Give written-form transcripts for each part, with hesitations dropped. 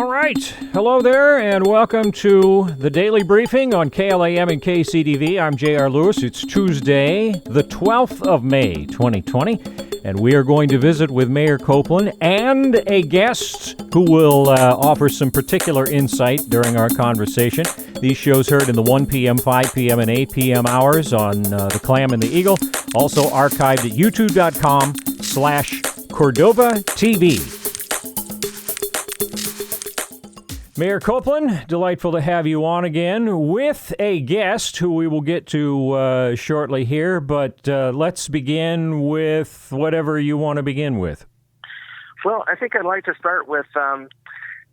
All right. Hello there, and welcome to the Daily Briefing on KLAM and KCDV. I'm J.R. Lewis. It's Tuesday, the 12th of May, 2020, and we are going to visit with Mayor Koplin and a guest who will offer some particular insight during our conversation. These shows heard in the 1 p.m., 5 p.m., and 8 p.m. hours on the Clam and the Eagle, also archived at youtube.com/Cordova TV. Mayor Koplin, delightful to have you on again with a guest who we will get to shortly here, but let's begin with whatever you want to begin with. Well, I think I'd like to start with,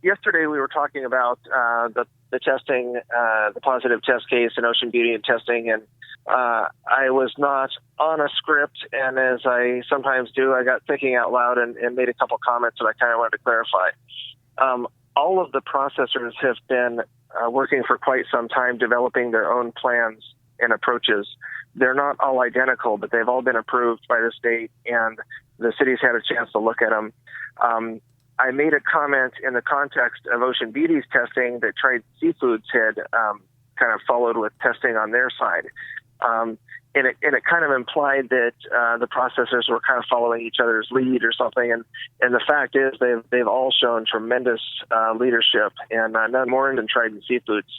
yesterday we were talking about the testing, the positive test case in Ocean Beauty and testing, and I was not on a script, and as I sometimes do, I got thinking out loud and made a couple comments that I kind of wanted to clarify. All of the processors have been working for quite some time developing their own plans and approaches. They're not all identical, but they've all been approved by the state, and the city's had a chance to look at them. I made a comment in the context of Ocean Beauty's testing that Trident Seafoods had kind of followed with testing on their side. And it kind of implied that the processors were kind of following each other's lead or something. And the fact is they've all shown tremendous leadership, and none more than Trident Seafoods,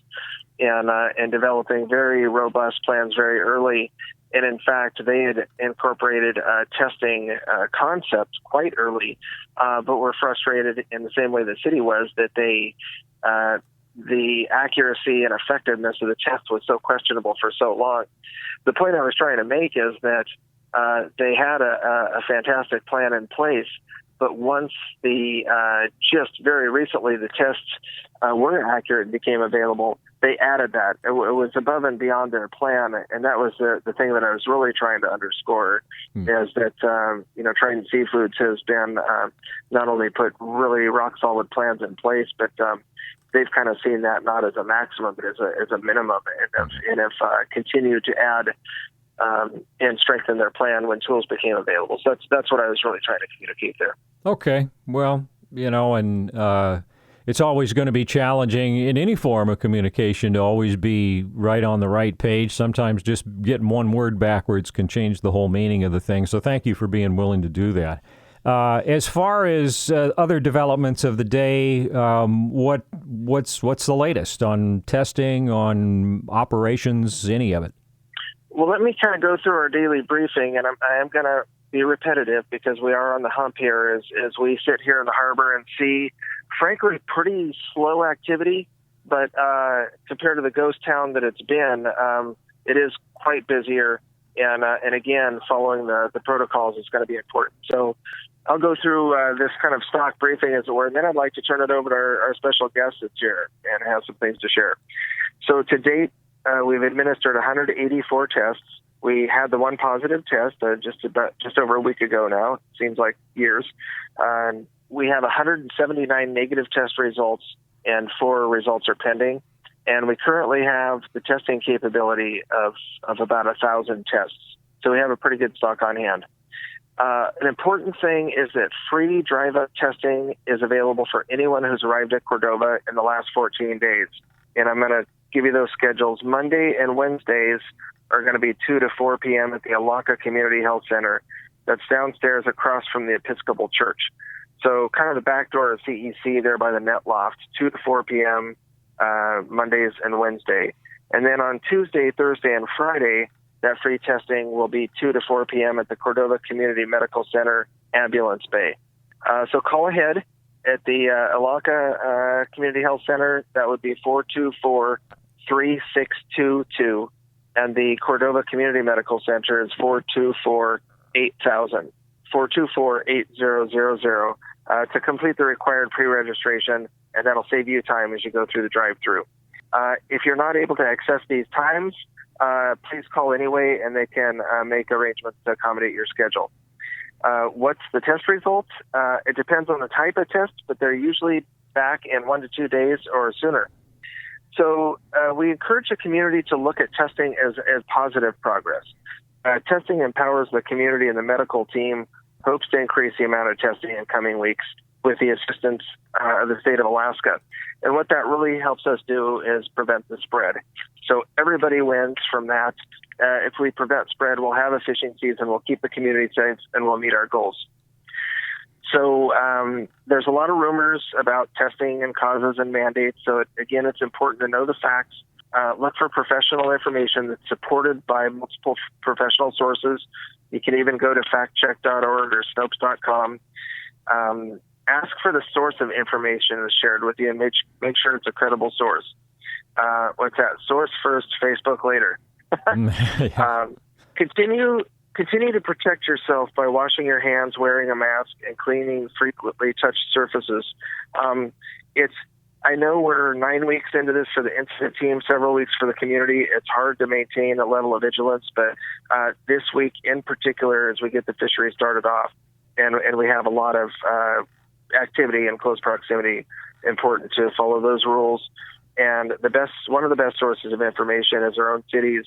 and developing very robust plans very early. And in fact, they had incorporated testing concepts quite early, but were frustrated in the same way the city was that the accuracy and effectiveness of the test was so questionable for so long. The point I was trying to make is that they had a fantastic plan in place, but once just very recently the tests were accurate and became available, they added that. It was above and beyond their plan, and that was the thing that I was really trying to underscore, is that Trident Seafoods has been not only put really rock solid plans in place, but they've kind of seen that not as a maximum, but as a minimum, and have continued to add and strengthen their plan when tools became available. So that's what I was really trying to communicate there. Okay. Well, and it's always going to be challenging in any form of communication to always be right on the right page. Sometimes just getting one word backwards can change the whole meaning of the thing. So thank you for being willing to do that. As far as other developments of the day, what's the latest on testing, on operations, any of it? Well, let me kind of go through our daily briefing, and I am going to be repetitive because we are on the hump here as we sit here in the harbor and see, frankly, pretty slow activity. But compared to the ghost town that it's been, it is quite busier. And again, following the protocols is going to be important. So I'll go through this kind of stock briefing, as it were, and then I'd like to turn it over to our special guest that's here and have some things to share. So to date, we've administered 184 tests. We had the one positive test just over a week ago now. It seems like years. We have 179 negative test results, and 4 results are pending. And we currently have the testing capability of about 1,000 tests. So we have a pretty good stock on hand. An important thing is that free drive-up testing is available for anyone who's arrived at Cordova in the last 14 days. And I'm going to give you those schedules. Monday and Wednesdays are going to be 2 to 4 p.m. at the Alaka Community Health Center. That's downstairs across from the Episcopal Church. So kind of the back door of CEC there by the Net Loft, 2 to 4 p.m., Mondays and Wednesday. And then on Tuesday, Thursday, and Friday, that free testing will be 2 to 4 p.m. at the Cordova Community Medical Center Ambulance Bay. So call ahead at the Alaka Community Health Center. That would be 424-3622. And the Cordova Community Medical Center is 424-8000. 424-8000 to complete the required pre-registration, and that'll save you time as you go through the drive-through. If you're not able to access these times, please call anyway, and they can make arrangements to accommodate your schedule. What's the test results? It depends on the type of test, but they're usually back in 1 to 2 days or sooner. So we encourage the community to look at testing as positive progress. Testing empowers the community, and the medical team hopes to increase the amount of testing in coming weeks, with the assistance of the state of Alaska. And what that really helps us do is prevent the spread. So everybody wins from that. If we prevent spread, we'll have a fishing season, we'll keep the community safe, and we'll meet our goals. So there's a lot of rumors about testing and causes and mandates. So again, it's important to know the facts. Look for professional information that's supported by multiple professional sources. You can even go to factcheck.org or Snopes.com. Ask for the source of information that's shared with you and make sure it's a credible source. What's that? Source first, Facebook later. Continue to protect yourself by washing your hands, wearing a mask, and cleaning frequently touched surfaces. I know we're 9 weeks into this for the incident team, several weeks for the community. It's hard to maintain a level of vigilance, but this week in particular, as we get the fishery started off, and we have a lot of activity in close proximity, important to follow those rules. And one of the best sources of information is our own city's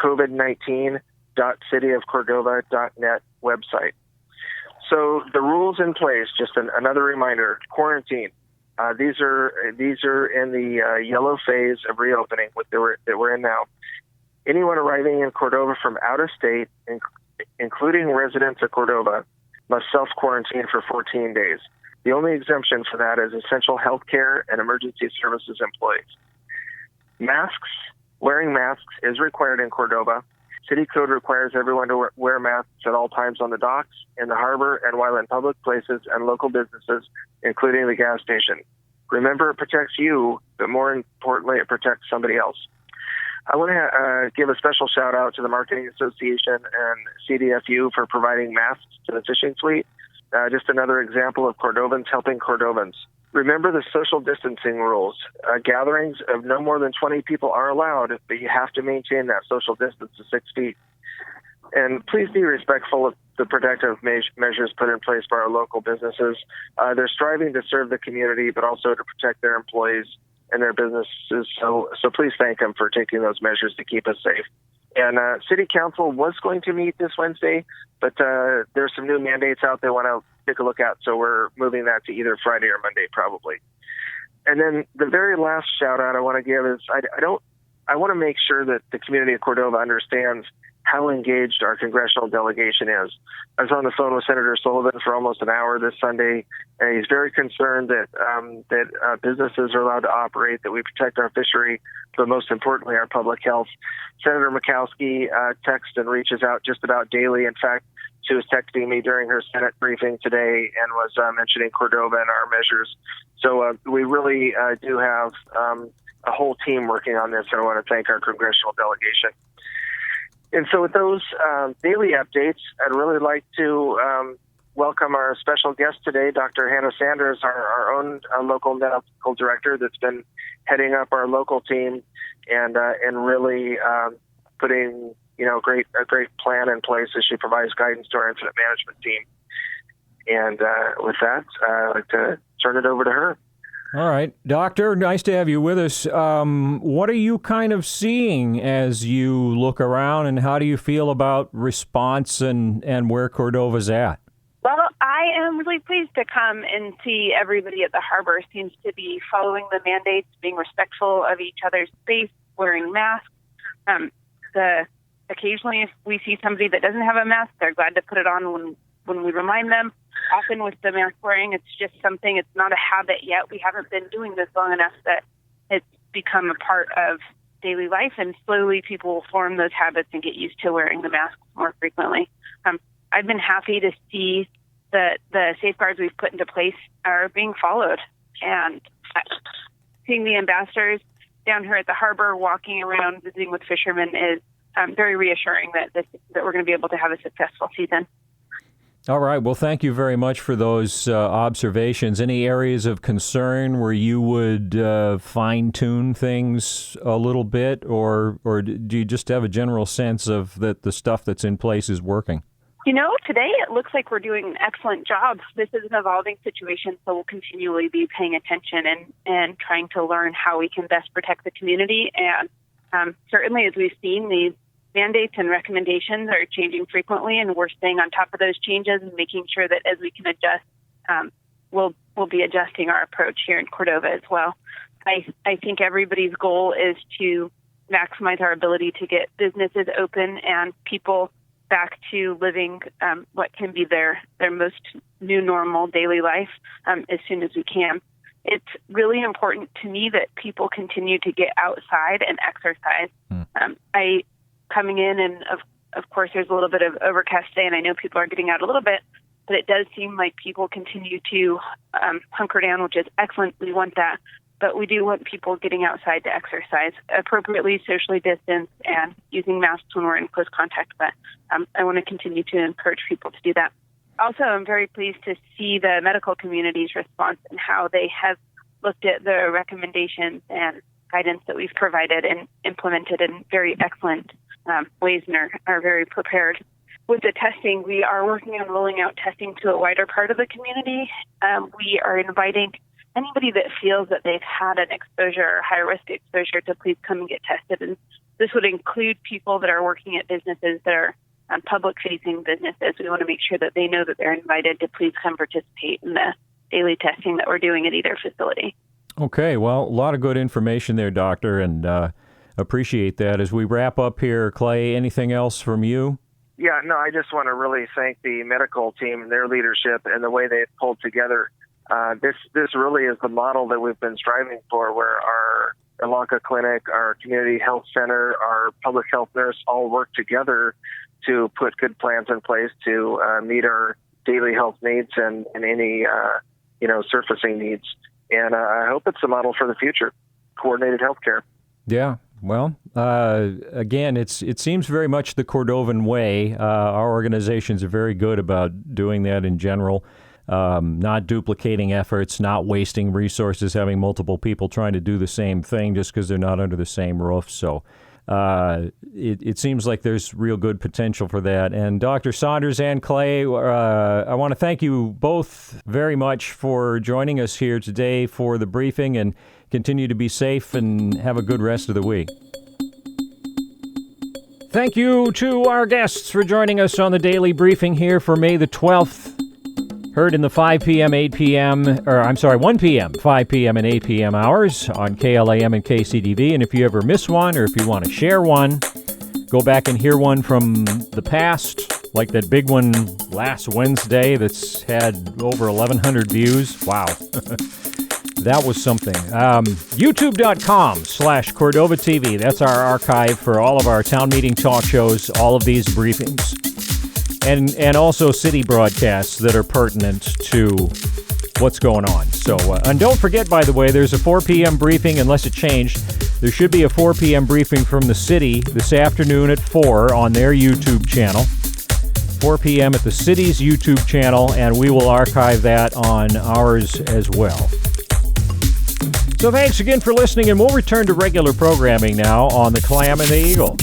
COVID-19.cityofcordova.net website. So the rules in place, just another reminder, quarantine. These are in the yellow phase of reopening that we're in now. Anyone arriving in Cordova from out of state, including residents of Cordova, must self-quarantine for 14 days. The only exemption for that is essential healthcare and emergency services employees. Wearing masks is required in Cordova. City code requires everyone to wear masks at all times on the docks, in the harbor, and while in public places and local businesses, including the gas station. Remember, it protects you, but more importantly, it protects somebody else. I want to give a special shout out to the Marketing Association and CDFU for providing masks to the fishing fleet. Just another example of Cordovans helping Cordovans. Remember the social distancing rules. Gatherings of no more than 20 people are allowed, but you have to maintain that social distance of 6 feet. And please be respectful of the protective measures put in place by our local businesses. They're striving to serve the community, but also to protect their employees and their businesses. So please thank them for taking those measures to keep us safe. And City Council was going to meet this Wednesday, but there's some new mandates out they want to take a look at, so we're moving that to either Friday or Monday probably. And then the very last shout out I want to give is I want to make sure that the community of Cordova understands how engaged our congressional delegation is. I was on the phone with Senator Sullivan for almost an hour this Sunday, and he's very concerned that businesses are allowed to operate, that we protect our fishery, but most importantly, our public health. Senator Murkowski texts and reaches out just about daily. In fact, she was texting me during her Senate briefing today and was mentioning Cordova and our measures. So we really do have a whole team working on this, and I want to thank our congressional delegation. And so with those daily updates, I'd really like to welcome our special guest today, Dr. Hannah Sanders, our own local medical director that's been heading up our local team and really putting a great plan in place as she provides guidance to our incident management team. And with that, I'd like to turn it over to her. All right. Doctor, nice to have you with us. What are you kind of seeing as you look around, and how do you feel about response and where Cordova's at? Well, I am really pleased to come and see everybody at the harbor seems to be following the mandates, being respectful of each other's space, wearing masks. Occasionally, if we see somebody that doesn't have a mask, they're glad to put it on when we remind them. Often with the mask wearing, it's just something, it's not a habit yet. We haven't been doing this long enough that it's become a part of daily life, and slowly people will form those habits and get used to wearing the mask more frequently. I've been happy to see that the safeguards we've put into place are being followed, and seeing the ambassadors down here at the harbor walking around visiting with fishermen is very reassuring that we're going to be able to have a successful season. All right. Well, thank you very much for those observations. Any areas of concern where you would fine-tune things a little bit, or do you just have a general sense of that the stuff that's in place is working? Today it looks like we're doing an excellent job. This is an evolving situation, so we'll continually be paying attention and trying to learn how we can best protect the community. And certainly, as we've seen, these mandates and recommendations are changing frequently, and we're staying on top of those changes and making sure that as we can adjust, we'll be adjusting our approach here in Cordova as well. I think everybody's goal is to maximize our ability to get businesses open and people back to living what can be their most new normal daily life as soon as we can. It's really important to me that people continue to get outside and exercise. Coming in, and of course there's a little bit of overcast today, and I know people are getting out a little bit, but it does seem like people continue to hunker down, which is excellent. We want that. But we do want people getting outside to exercise appropriately, socially distanced, and using masks when we're in close contact. But I want to continue to encourage people to do that. Also, I'm very pleased to see the medical community's response and how they have looked at the recommendations and guidance that we've provided and implemented in very excellent ways and are very prepared. With the testing, we are working on rolling out testing to a wider part of the community. We are inviting anybody that feels that they've had an exposure or high-risk exposure to please come and get tested. And this would include people that are working at businesses that are public-facing businesses. We want to make sure that they know that they're invited to please come participate in the daily testing that we're doing at either facility. Okay, well, a lot of good information there, Doctor, and appreciate that. As we wrap up here, Clay, anything else from you? Yeah, no, I just want to really thank the medical team and their leadership and the way they've pulled together. This really is the model that we've been striving for, where our Elanca Clinic, our community health center, our public health nurse all work together to put good plans in place to meet our daily health needs and any surfacing needs. And I hope it's a model for the future, coordinated healthcare. Yeah. Well, again, it seems very much the Cordovan way. Our organizations are very good about doing that in general, not duplicating efforts, not wasting resources, having multiple people trying to do the same thing just because they're not under the same roof. So it seems like there's real good potential for that. And Dr. Saunders and Clay, I want to thank you both very much for joining us here today for the briefing, and continue to be safe and have a good rest of the week. Thank you to our guests for joining us on the daily briefing here for May the 12th. Heard in the 1 p.m., 5 p.m. and 8 p.m. hours on KLAM and KCDV. And if you ever miss one, or if you want to share one, go back and hear one from the past, like that big one last Wednesday that's had over 1,100 views. Wow. That was something. YouTube.com/Cordova TV. That's our archive for all of our town meeting talk shows, all of these briefings. And also city broadcasts that are pertinent to what's going on. So, and don't forget, by the way, there's a 4 p.m. briefing, unless it changed. There should be a 4 p.m. briefing from the city this afternoon at 4 on their YouTube channel. 4 p.m. at the city's YouTube channel, and we will archive that on ours as well. So thanks again for listening, and we'll return to regular programming now on the Clam and the Eagle.